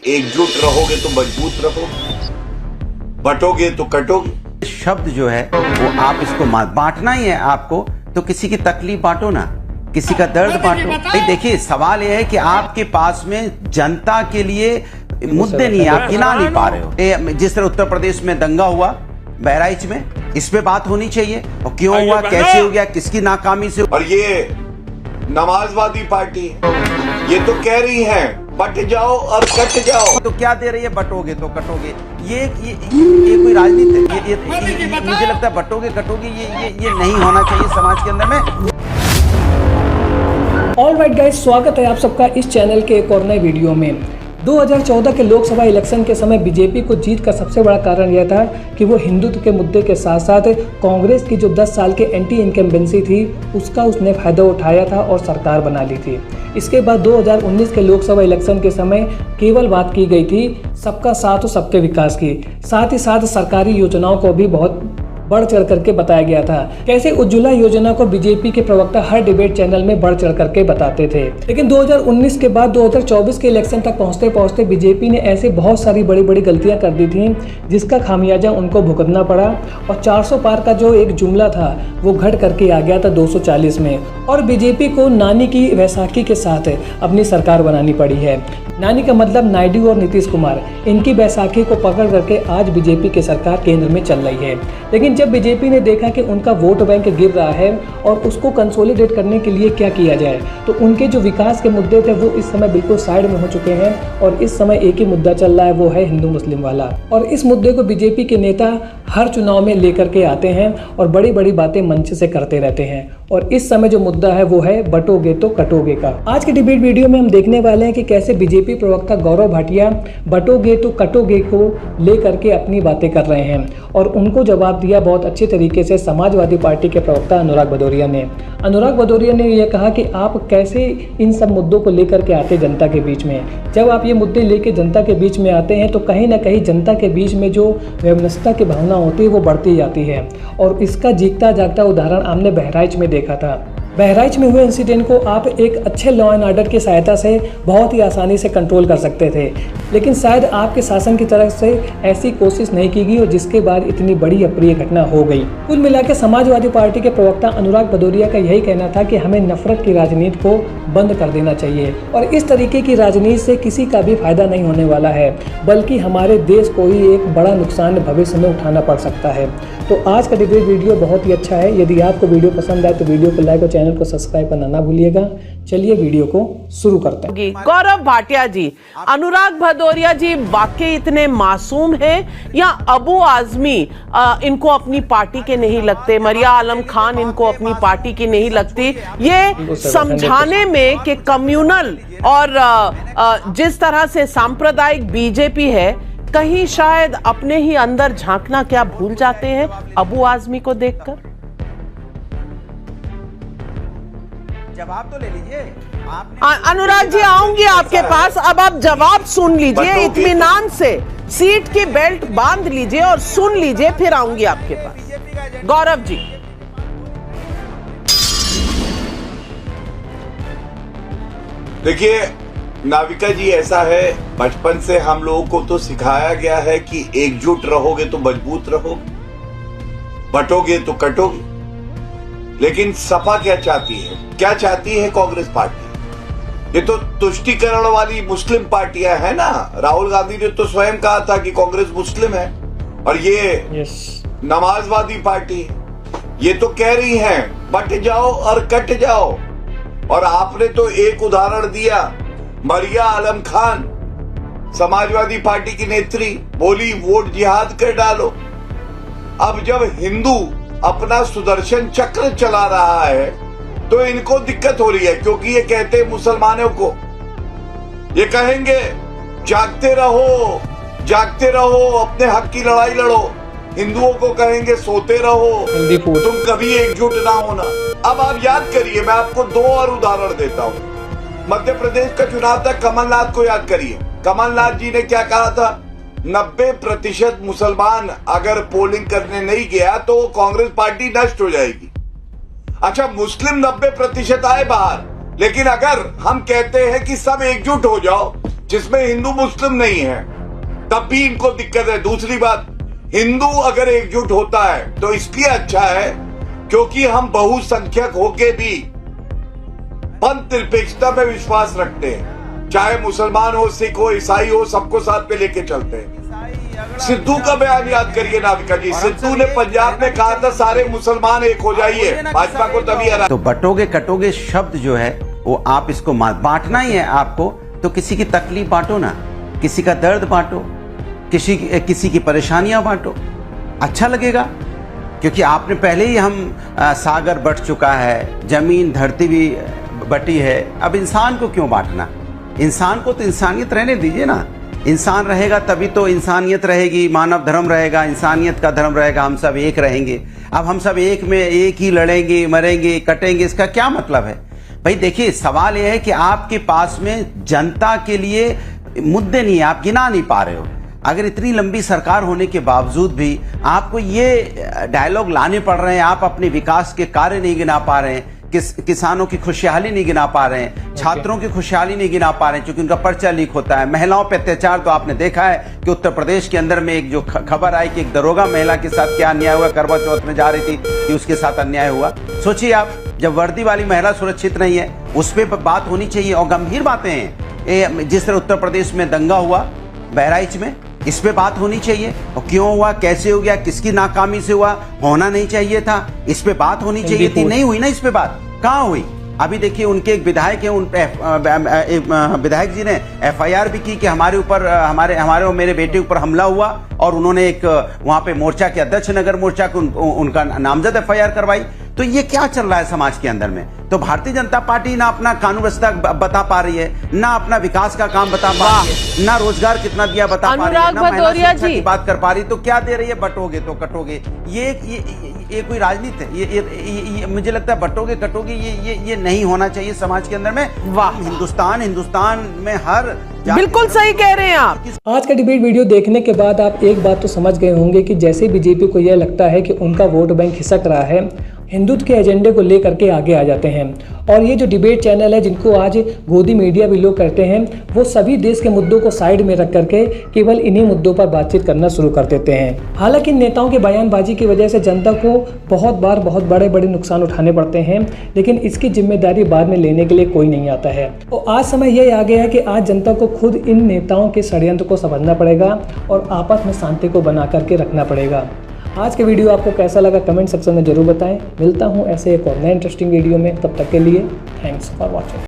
एकजुट रहोगे तो मजबूत रहोगे, बटोगे तो कटोगे। शब्द जो है वो आप इसको बांटना ही है आपको, तो किसी की तकलीफ बांटो ना, किसी का दर्द बांटो। देखिए सवाल यह है कि आपके पास में जनता के लिए मुद्दे नहीं है, आप गिना नहीं पा रहे हो। जिस तरह उत्तर प्रदेश में दंगा हुआ बहराइच में, इस पे बात होनी चाहिए, और क्यों हुआ, कैसे हो गया, किसकी नाकामी से। और ये नमाजवादी पार्टी ये तो कह रही है बट जाओ और कट जाओ। तो क्या दे रही है, बटोगे तो कटोगे। ये कोई राजनीति है? ये मुझे लगता है बटोगे कटोगे ये नहीं होना चाहिए समाज के अंदर में। ऑल राइट गाइस, स्वागत है आप सबका इस चैनल के एक और नए वीडियो में। 2014 के लोकसभा इलेक्शन के समय बीजेपी को जीत का सबसे बड़ा कारण यह था कि वो हिंदुत्व के मुद्दे के साथ साथ कांग्रेस की जो 10 साल के एंटी इनकम्बेंसी थी उसका उसने फायदा उठाया था और सरकार बना ली थी। इसके बाद 2019 के लोकसभा इलेक्शन के समय केवल बात की गई थी सबका साथ और सबके विकास की, साथ ही साथ सरकारी योजनाओं को भी बहुत बढ़ चढ़ करके बताया गया था। कैसे उज्ज्वला योजना को बीजेपी के प्रवक्ता हर डिबेट चैनल में बढ़ चढ़ करके बताते थे। लेकिन 2019 के बाद 2024 के इलेक्शन तक पहुंचते पहुंचते बीजेपी ने ऐसे बहुत सारी बड़ी बड़ी गलतियां कर दी थी जिसका खामियाजा उनको भुगतना पड़ा, और 400 पार का जो एक जुमला था वो घट करके आ गया था 240 में, और बीजेपी को नानी की वैसाखी के साथ अपनी सरकार बनानी पड़ी है। नानी का मतलब नायडू और नीतीश कुमार, इनकी बैसाखी को पकड़ करके आज बीजेपी की सरकार केंद्र में चल रही है। लेकिन जब बीजेपी ने देखा कि उनका वोट बैंक गिर रहा है और उसको कंसोलिडेट करने के लिए क्या किया जाए, तो उनके जो विकास के मुद्दे थे वो इस समय बिल्कुल साइड में हो चुके हैं, और इस समय एक ही मुद्दा चल रहा है, वो है हिंदू मुस्लिम वाला। और इस मुद्दे को बीजेपी के नेता हर चुनाव में लेकर के आते हैं और बड़ी बड़ी बातें मंच से करते रहते हैं, और इस समय जो मुद्दा है वो है बटोगे तो कटोगे का। आज के डिबेट वीडियो में हम देखने वाले हैं कि कैसे बीजेपी प्रवक्ता गौरव भाटिया बटोगे तो कटोगे को लेकर के अपनी बातें कर रहे हैं, और उनको जवाब दिया बहुत अच्छे तरीके से समाजवादी पार्टी के प्रवक्ता अनुराग भदौरिया ने। अनुराग भदौरिया ने यह कहा कि आप कैसे इन सब मुद्दों को लेकर के आते जनता के बीच में। जब आप ये मुद्दे लेकर जनता के बीच में आते हैं तो कहीं ना कहीं जनता के बीच में जो वैमनस्यता की भावना होती है वो बढ़ती जाती है, और इसका जीता जागता उदाहरण हमने बहराइच में देखा था। बहराइच में हुए इंसिडेंट को आप एक अच्छे लॉ एंड ऑर्डर की सहायता से बहुत ही आसानी से कंट्रोल कर सकते थे, लेकिन शायद आपके शासन की तरफ से ऐसी कोशिश नहीं की गई, और जिसके बाद इतनी बड़ी अप्रिय घटना हो गई। कुल मिलाकर समाजवादी पार्टी के प्रवक्ता अनुराग भदौरिया का यही कहना था कि हमें नफरत की राजनीति को बंद कर देना चाहिए, और इस तरीके की राजनीति से किसी का भी फायदा नहीं होने वाला है, बल्कि हमारे देश को ही एक बड़ा नुकसान भविष्य में उठाना पड़ सकता है। तो आज का डिबेट वीडियो बहुत ही अच्छा है। यदि आपको वीडियो पसंद आए तो वीडियो को लाइक और चैनल को सब्सक्राइब करना ना भूलिएगा। चलिए वीडियो को शुरू करते हैं। गौरव भाटिया जी, अनुराग भदौरिया जी वाकई इतने मासूम हैं या अबू आजमी इनको अपनी पार्टी के नहीं लगते, मरिया आलम खान इनको अपनी पार्टी की नहीं लगती, ये समझाने में कि कम्युनल और जिस तरह से सांप्रदायिक बीजेपी है, कहीं शायद अपने ही अंदर झांकना क्या भूल जाते हैं अबू आजमी को देखकर? जवाब तो ले लीजिए। अनुराग जी आऊंगी आपके पास, अब आप जवाब सुन लीजिए इत्मीनान से, सीट की बेल्ट बांध लीजिए और सुन लीजिए, फिर आऊंगी आपके पास। गौरव जी, देखिए नाविका जी, ऐसा है बचपन से हम लोगों को तो सिखाया गया है कि एकजुट रहोगे तो मजबूत रहोगे, बटोगे तो कटोगे। लेकिन सपा क्या चाहती है, क्या चाहती है कांग्रेस पार्टी? ये तो तुष्टीकरण वाली मुस्लिम पार्टियां है ना। राहुल गांधी ने तो स्वयं कहा था कि कांग्रेस मुस्लिम है, और ये नमाजवादी पार्टी ये तो कह रही है बट जाओ और कट जाओ। और आपने तो एक उदाहरण दिया, मरिया आलम खान समाजवादी पार्टी की नेत्री बोली वोट जिहाद कर डालो। अब जब हिंदू अपना सुदर्शन चक्र चला रहा है तो इनको दिक्कत हो रही है, क्योंकि ये कहते हैं मुसलमानों को, ये कहेंगे जागते रहो, अपने हक की लड़ाई लड़ो। हिंदुओं को कहेंगे सोते रहो, तुम कभी एकजुट ना होना। अब आप याद करिए, मैं आपको 2 और उदाहरण देता हूं। मध्य प्रदेश का चुनाव था, कमलनाथ को याद करिए। कमलनाथ जी ने क्या कहा था? 90% मुसलमान अगर पोलिंग करने नहीं गया तो कांग्रेस पार्टी नष्ट हो जाएगी। अच्छा, मुस्लिम 90% आए बाहर, लेकिन अगर हम कहते हैं कि सब एकजुट हो जाओ, जिसमें हिंदू मुस्लिम नहीं है, तब भी इनको दिक्कत है। दूसरी बात, हिंदू अगर एकजुट होता है तो इसलिए अच्छा है क्योंकि हम बहुसंख्यक होके भी पंथ निरपेक्षता में विश्वास रखते हैं। चाहे मुसलमान हो, सिख हो, ईसाई हो, सबको साथ में लेके चलते हैं। सिद्धू का बयान याद करिए नाविका जी, सिद्धू ने पंजाब में कहा था सारे मुसलमान एक हो जाइए, भाजपा को तभी हरा। तो बटोगे कटोगे शब्द जो है वो आप इसको बांटना ही है आपको, तो किसी की तकलीफ बांटो ना, किसी का दर्द बांटो, किसी की परेशानियां बांटो, अच्छा लगेगा। क्योंकि आपने पहले ही हम सागर बट चुका है, जमीन धरती भी बटी है, अब इंसान को क्यों बांटना? इंसान को तो इंसानियत रहने दीजिए ना। इंसान रहेगा तभी तो इंसानियत रहेगी, मानव धर्म रहेगा, इंसानियत का धर्म रहेगा, हम सब एक रहेंगे। अब हम सब एक में एक ही लड़ेंगे, मरेंगे, कटेंगे, इसका क्या मतलब है भाई? देखिए, सवाल यह है कि आपके पास में जनता के लिए मुद्दे नहीं है, आप गिना नहीं पा रहे हो। अगर इतनी लंबी सरकार होने के बावजूद भी आपको ये डायलॉग लाने पड़ रहे हैं, आप अपने विकास के कार्य नहीं गिना पा रहे हैं, किसानों की खुशहाली नहीं गिना पा रहे हैं, छात्रों की खुशहाली नहीं गिना पा रहे हैं क्योंकि उनका पर्चा लीक होता है, महिलाओं पे अत्याचार। तो आपने देखा है कि उत्तर प्रदेश के अंदर में एक जो खबर आई कि एक दरोगा महिला के साथ क्या अन्याय हुआ, करवा चौथ में जा रही थी कि उसके साथ अन्याय हुआ। सोचिए आप, जब वर्दी वाली महिला सुरक्षित नहीं है, उस पर बात होनी चाहिए। और गंभीर बातें हैं, जिस तरह उत्तर प्रदेश में दंगा हुआ बहराइच में, इस पे बात होनी चाहिए। और क्यों हुआ, कैसे हो गया, किसकी नाकामी से हुआ, होना नहीं चाहिए था, इस पे बात होनी चाहिए थी, नहीं हुई ना। इस पे बात कहाँ हुई? अभी देखिए, उनके एक विधायक हैं, उन विधायक जी ने एफआईआर भी की कि हमारे ऊपर, हमारे और मेरे बेटे ऊपर हमला हुआ, और उन्होंने एक वहां पे मोर्चा के अध्यक्ष, नगर मोर्चा को उनका नामजद एफआईआर करवाई। तो ये क्या चल रहा है समाज के अंदर में? तो भारतीय जनता पार्टी ना अपना कानून व्यवस्था बता पा रही है, ना अपना विकास का काम बता पा रही है, ना रोजगार कितना दिया बता पा रही है, ना महिला सुरक्षा की बात कर पा रही। तो क्या दे रही है? बटोगे तो कटोगे। ये कोई राजनीति है? ये मुझे लगता है बटोगे कटोगे ये नहीं होना चाहिए समाज के अंदर में। वाह, हिंदुस्तान में हर, बिल्कुल सही कह रहे हैं आप। आज का डिबेट वीडियो देखने के बाद आप एक बात तो समझ गए होंगे कि जैसे बीजेपी को यह लगता है कि उनका वोट बैंक खिसक रहा है, हिंदुत्व के एजेंडे को लेकर के आगे आ जाते हैं। और ये जो डिबेट चैनल है, जिनको आज गोदी मीडिया भी लोग करते हैं, वो सभी देश के मुद्दों को साइड में रख करके केवल इन्हीं मुद्दों पर बातचीत करना शुरू कर देते हैं। हालांकि नेताओं की बयानबाजी की वजह से जनता को बहुत बार बहुत बड़े बड़े नुकसान उठाने पड़ते हैं, लेकिन इसकी जिम्मेदारी बाद में लेने के लिए कोई नहीं आता है। तो आज समय यह आ गया है कि आज जनता को खुद इन नेताओं के षड्यंत्र को समझना पड़ेगा और आपस में शांति को बना करके रखना पड़ेगा। आज के वीडियो आपको कैसा लगा कमेंट सेक्शन में जरूर बताएं। मिलता हूं ऐसे एक और नए इंटरेस्टिंग वीडियो में, तब तक के लिए थैंक्स फॉर वॉचिंग।